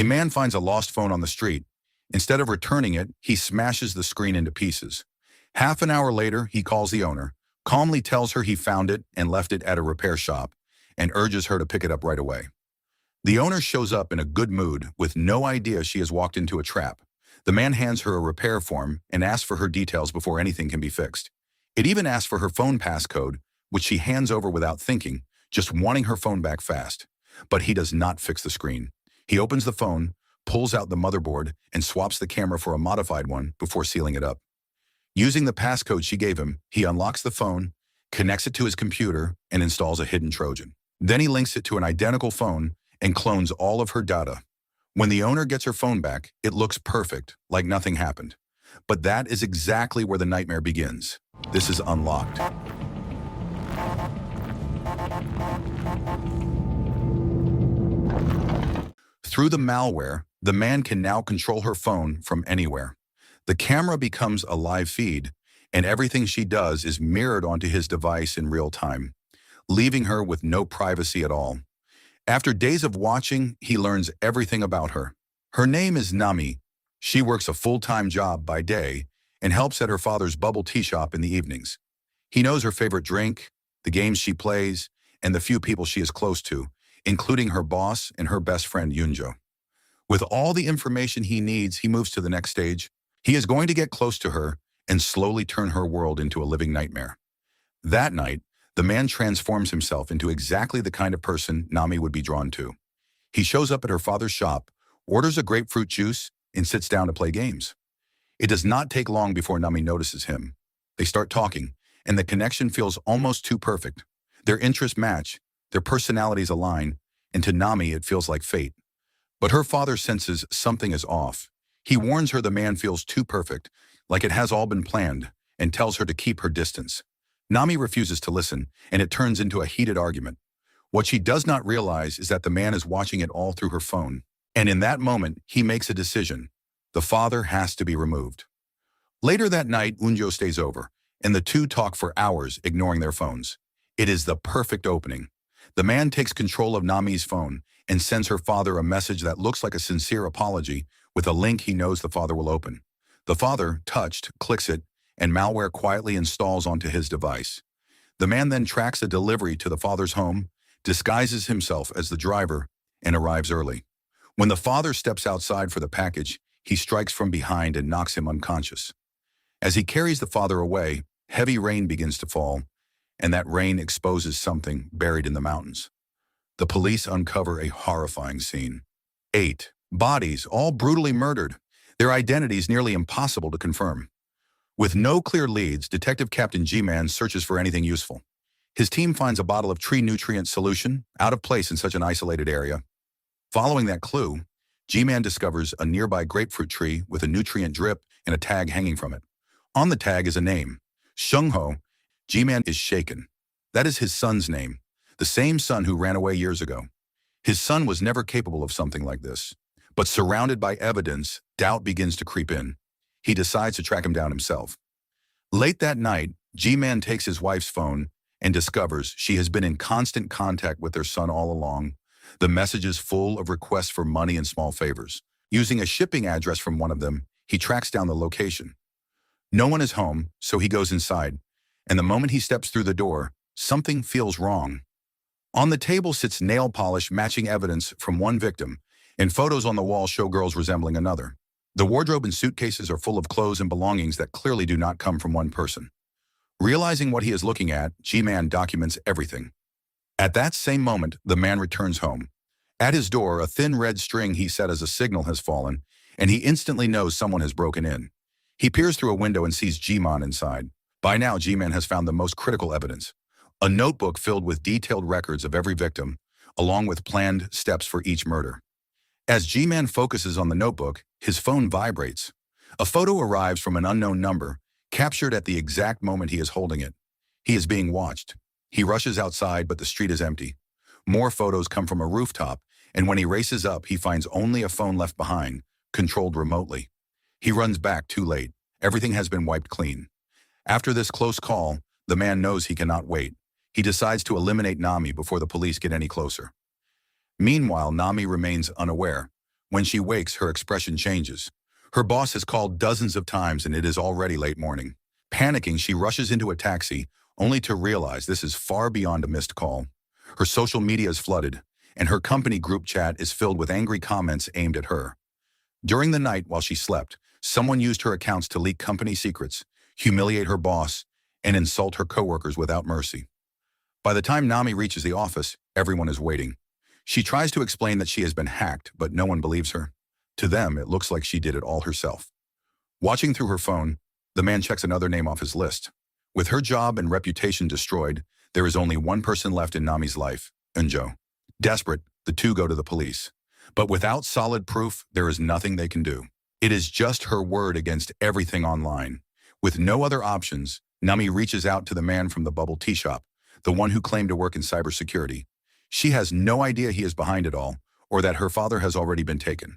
A man finds a lost phone on the street. Instead of returning it, he smashes the screen into pieces. Half an hour later, he calls the owner, calmly tells her he found it and left it at a repair shop, and urges her to pick it up right away. The owner shows up in a good mood with no idea she has walked into a trap. The man hands her a repair form and asks for her details before anything can be fixed. It even asks for her phone passcode, which she hands over without thinking, just wanting her phone back fast. But he does not fix the screen. He opens the phone, pulls out the motherboard, and swaps the camera for a modified one before sealing it up. Using the passcode she gave him, he unlocks the phone, connects it to his computer, and installs a hidden Trojan. Then he links it to an identical phone and clones all of her data. When the owner gets her phone back, it looks perfect, like nothing happened. But that is exactly where the nightmare begins. This is unlocked. Through the malware, the man can now control her phone from anywhere. The camera becomes a live feed, and everything she does is mirrored onto his device in real time, leaving her with no privacy at all. After days of watching, he learns everything about her. Her name is Nami. She works a full-time job by day and helps at her father's bubble tea shop in the evenings. He knows her favorite drink, the games she plays, and the few people she is close to, including her boss and her best friend Yunjo. With all the information he needs, he moves to the next stage. He is going to get close to her and slowly turn her world into a living nightmare. That night, the man transforms himself into exactly the kind of person Nami would be drawn to. He shows up at her father's shop, orders a grapefruit juice, and sits down to play games. It does not take long before Nami notices him. They start talking, and the connection feels almost too perfect. Their interests match, their personalities align, and to Nami it feels like fate. But her father senses something is off. He warns her the man feels too perfect, like it has all been planned, and tells her to keep her distance. Nami refuses to listen, and it turns into a heated argument. What she does not realize is that the man is watching it all through her phone. And in that moment, he makes a decision. The father has to be removed. Later that night, Unjo stays over, and the two talk for hours, ignoring their phones. It is the perfect opening. The man takes control of Nami's phone and sends her father a message that looks like a sincere apology with a link he knows the father will open. The father, touched, clicks it, and malware quietly installs onto his device. The man then tracks a delivery to the father's home, disguises himself as the driver, and arrives early. When the father steps outside for the package, he strikes from behind and knocks him unconscious. As he carries the father away, heavy rain begins to fall, and that rain exposes something buried in the mountains. The police uncover a horrifying scene. 8 bodies, all brutally murdered, their identities nearly impossible to confirm. With no clear leads, Detective Captain G-Man searches for anything useful. His team finds a bottle of tree nutrient solution, out of place in such an isolated area. Following that clue, G-Man discovers a nearby grapefruit tree with a nutrient drip and a tag hanging from it. On the tag is a name, Shungho. G-Man is shaken. That is his son's name, the same son who ran away years ago. His son was never capable of something like this. But surrounded by evidence, doubt begins to creep in. He decides to track him down himself. Late that night, G-Man takes his wife's phone and discovers she has been in constant contact with their son all along. The message is full of requests for money and small favors. Using a shipping address from one of them, he tracks down the location. No one is home, so he goes inside, and the moment he steps through the door, something feels wrong. On the table sits nail polish matching evidence from one victim, and photos on the wall show girls resembling another. The wardrobe and suitcases are full of clothes and belongings that clearly do not come from one person. Realizing what he is looking at, G-Man documents everything. At that same moment, the man returns home. At his door, a thin red string he set as a signal has fallen, and he instantly knows someone has broken in. He peers through a window and sees G-Man inside. By now, G-Man has found the most critical evidence, a notebook filled with detailed records of every victim, along with planned steps for each murder. As G-Man focuses on the notebook, his phone vibrates. A photo arrives from an unknown number, captured at the exact moment he is holding it. He is being watched. He rushes outside, but the street is empty. More photos come from a rooftop, and when he races up, he finds only a phone left behind, controlled remotely. He runs back too late. Everything has been wiped clean. After this close call, the man knows he cannot wait. He decides to eliminate Nami before the police get any closer. Meanwhile, Nami remains unaware. When she wakes, her expression changes. Her boss has called dozens of times and it is already late morning. Panicking, she rushes into a taxi, only to realize this is far beyond a missed call. Her social media is flooded, and her company group chat is filled with angry comments aimed at her. During the night while she slept, someone used her accounts to leak company secrets, humiliate her boss, and insult her coworkers without mercy. By the time Nami reaches the office, everyone is waiting. She tries to explain that she has been hacked, but no one believes her. To them, it looks like she did it all herself. Watching through her phone, the man checks another name off his list. With her job and reputation destroyed, there is only one person left in Nami's life, Unjo. Desperate, the two go to the police. But without solid proof, there is nothing they can do. It is just her word against everything online. With no other options, Nami reaches out to the man from the bubble tea shop, the one who claimed to work in cybersecurity. She has no idea he is behind it all, or that her father has already been taken.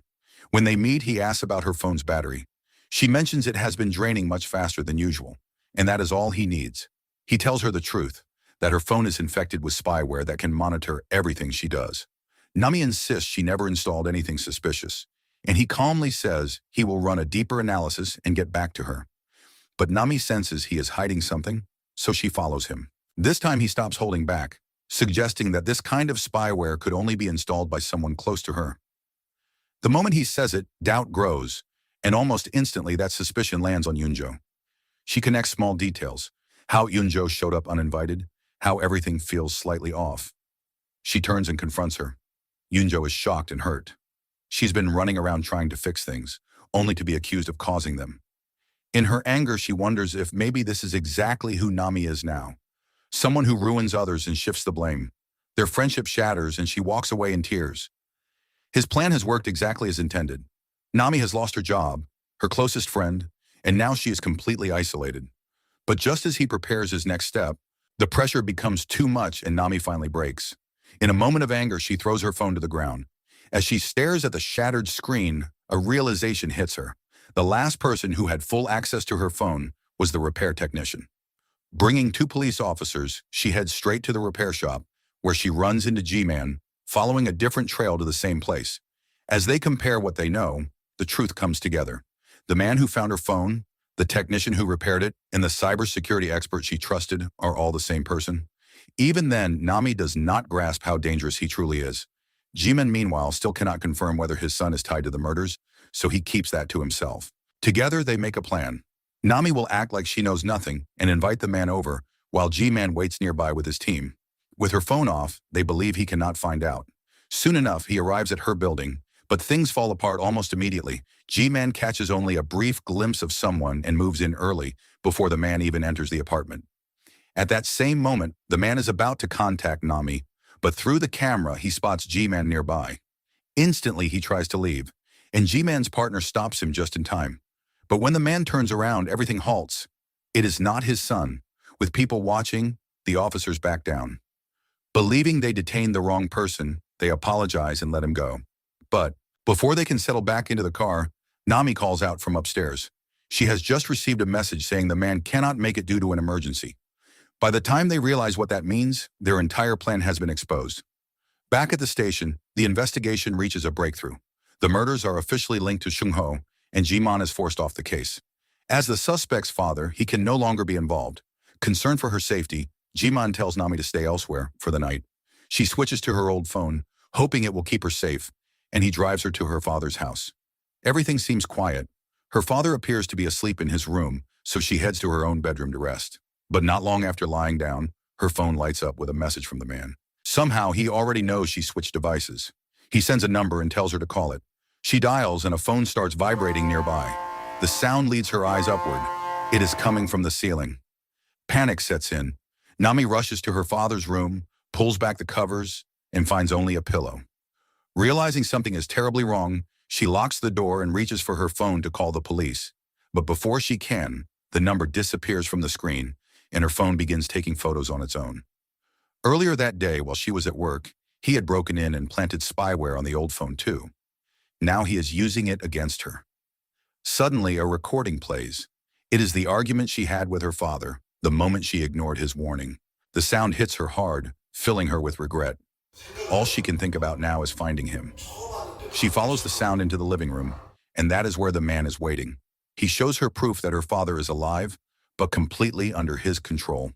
When they meet, he asks about her phone's battery. She mentions it has been draining much faster than usual, and that is all he needs. He tells her the truth, that her phone is infected with spyware that can monitor everything she does. Nami insists she never installed anything suspicious, and he calmly says he will run a deeper analysis and get back to her. But Nami senses he is hiding something, so she follows him. This time he stops holding back, suggesting that this kind of spyware could only be installed by someone close to her. The moment he says it, doubt grows, and almost instantly that suspicion lands on Unjo. She connects small details, how Unjo showed up uninvited, how everything feels slightly off. She turns and confronts her. Unjo is shocked and hurt. She's been running around trying to fix things, only to be accused of causing them. In her anger, she wonders if maybe this is exactly who Nami is now. Someone who ruins others and shifts the blame. Their friendship shatters and she walks away in tears. His plan has worked exactly as intended. Nami has lost her job, her closest friend, and now she is completely isolated. But just as he prepares his next step, the pressure becomes too much and Nami finally breaks. In a moment of anger, she throws her phone to the ground. As she stares at the shattered screen, a realization hits her. The last person who had full access to her phone was the repair technician. Bringing two police officers, she heads straight to the repair shop, where she runs into G-Man, following a different trail to the same place. As they compare what they know, the truth comes together. The man who found her phone, the technician who repaired it, and the cybersecurity expert she trusted are all the same person. Even then, Nami does not grasp how dangerous he truly is. G-Man, meanwhile, still cannot confirm whether his son is tied to the murders, so he keeps that to himself. Together, they make a plan. Nami will act like she knows nothing and invite the man over, while G-Man waits nearby with his team. With her phone off, they believe he cannot find out. Soon enough, he arrives at her building, but things fall apart almost immediately. G-Man catches only a brief glimpse of someone and moves in early, before the man even enters the apartment. At that same moment, the man is about to contact Nami, but through the camera, he spots G-Man nearby. Instantly, he tries to leave, and G-Man's partner stops him just in time. But when the man turns around, everything halts. It is not his son. With people watching, the officers back down. Believing they detained the wrong person, they apologize and let him go. But before they can settle back into the car, Nami calls out from upstairs. She has just received a message saying the man cannot make it due to an emergency. By the time they realize what that means, their entire plan has been exposed. Back at the station, the investigation reaches a breakthrough. The murders are officially linked to Shungho, and Ji-man is forced off the case. As the suspect's father, he can no longer be involved. Concerned for her safety, Ji-man tells Nami to stay elsewhere for the night. She switches to her old phone, hoping it will keep her safe, and he drives her to her father's house. Everything seems quiet. Her father appears to be asleep in his room, so she heads to her own bedroom to rest. But not long after lying down, her phone lights up with a message from the man. Somehow, he already knows she switched devices. He sends a number and tells her to call it. She dials and a phone starts vibrating nearby. The sound leads her eyes upward. It is coming from the ceiling. Panic sets in. Nami rushes to her father's room, pulls back the covers, and finds only a pillow. Realizing something is terribly wrong, she locks the door and reaches for her phone to call the police. But before she can, the number disappears from the screen, and her phone begins taking photos on its own. Earlier that day, while she was at work, he had broken in and planted spyware on the old phone too. Now he is using it against her. Suddenly, a recording plays. It is the argument she had with her father, the moment she ignored his warning. The sound hits her hard, filling her with regret. All she can think about now is finding him. She follows the sound into the living room, and that is where the man is waiting. He shows her proof that her father is alive, but completely under his control.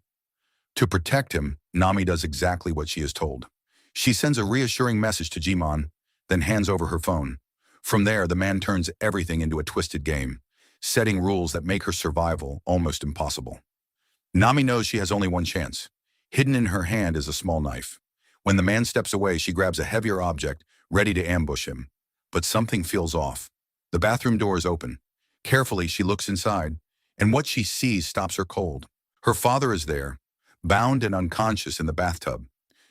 To protect him, Nami does exactly what she is told. She sends a reassuring message to Jimon, then hands over her phone. From there, the man turns everything into a twisted game, setting rules that make her survival almost impossible. Nami knows she has only one chance. Hidden in her hand is a small knife. When the man steps away, she grabs a heavier object, ready to ambush him. But something feels off. The bathroom door is open. Carefully, she looks inside, and what she sees stops her cold. Her father is there, bound and unconscious in the bathtub.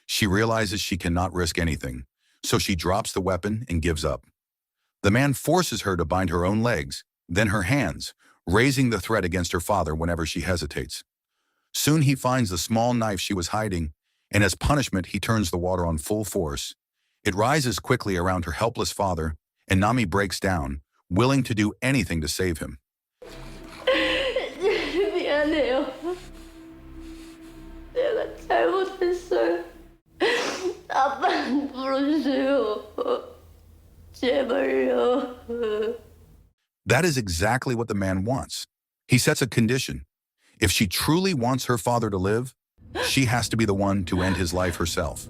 She realizes she cannot risk anything, so she drops the weapon and gives up. The man forces her to bind her own legs, then her hands, raising the threat against her father whenever she hesitates. Soon he finds the small knife she was hiding, and as punishment he turns the water on full force. It rises quickly around her helpless father, and Nami breaks down, willing to do anything to save him. 미안해요. 내가 잘못했어요. 아빠 불러주세요. 제발요. That is exactly what the man wants. He sets a condition. If she truly wants her father to live, she has to be the one to end his life herself.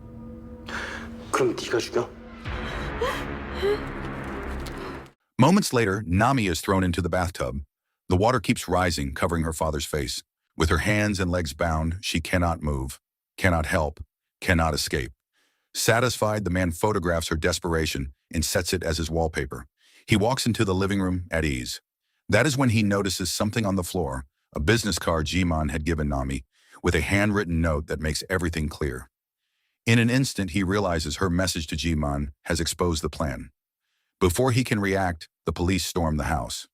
그럼 네가 죽여? Moments later, Nami is thrown into the bathtub. The water keeps rising, covering her father's face. With her hands and legs bound, she cannot move, cannot help, cannot escape. Satisfied, the man photographs her desperation and sets it as his wallpaper. He walks into the living room at ease. That is when he notices something on the floor, a business card Jimon had given Nami, with a handwritten note that makes everything clear. In an instant, he realizes her message to Jimon has exposed the plan. Before he can react, the police storm the house.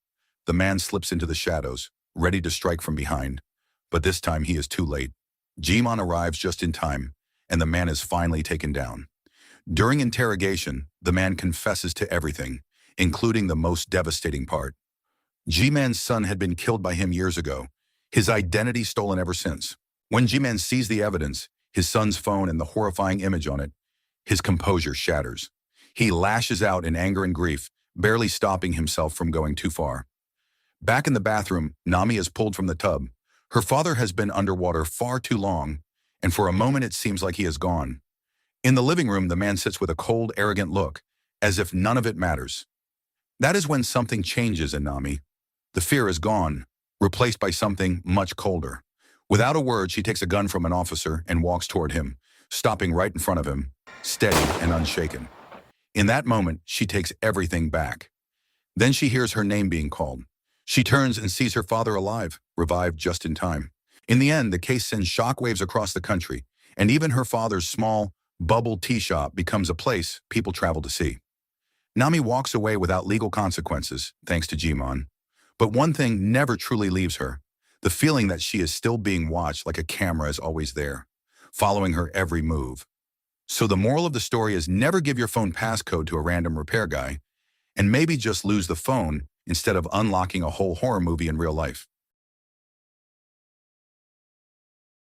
The man slips into the shadows, ready to strike from behind. But this time he is too late. Jimon arrives just in time, and the man is finally taken down. During interrogation, the man confesses to everything, including the most devastating part. G-Man's son had been killed by him years ago, his identity stolen ever since. When G-Man sees the evidence, his son's phone and the horrifying image on it, his composure shatters. He lashes out in anger and grief, barely stopping himself from going too far. Back in the bathroom, Nami is pulled from the tub. Her father has been underwater far too long, and for a moment it seems like he is gone. In the living room, the man sits with a cold, arrogant look, as if none of it matters. That is when something changes in Nami. The fear is gone, replaced by something much colder. Without a word, she takes a gun from an officer and walks toward him, stopping right in front of him, steady and unshaken. In that moment, she takes everything back. Then she hears her name being called. She turns and sees her father alive, revived just in time. In the end, the case sends shockwaves across the country, and even her father's small, bubble tea shop becomes a place people travel to see. Nami walks away without legal consequences, thanks to Jimon. But one thing never truly leaves her, the feeling that she is still being watched like a camera is always there, following her every move. So the moral of the story is never give your phone passcode to a random repair guy, and maybe just lose the phone instead of unlocking a whole horror movie in real life.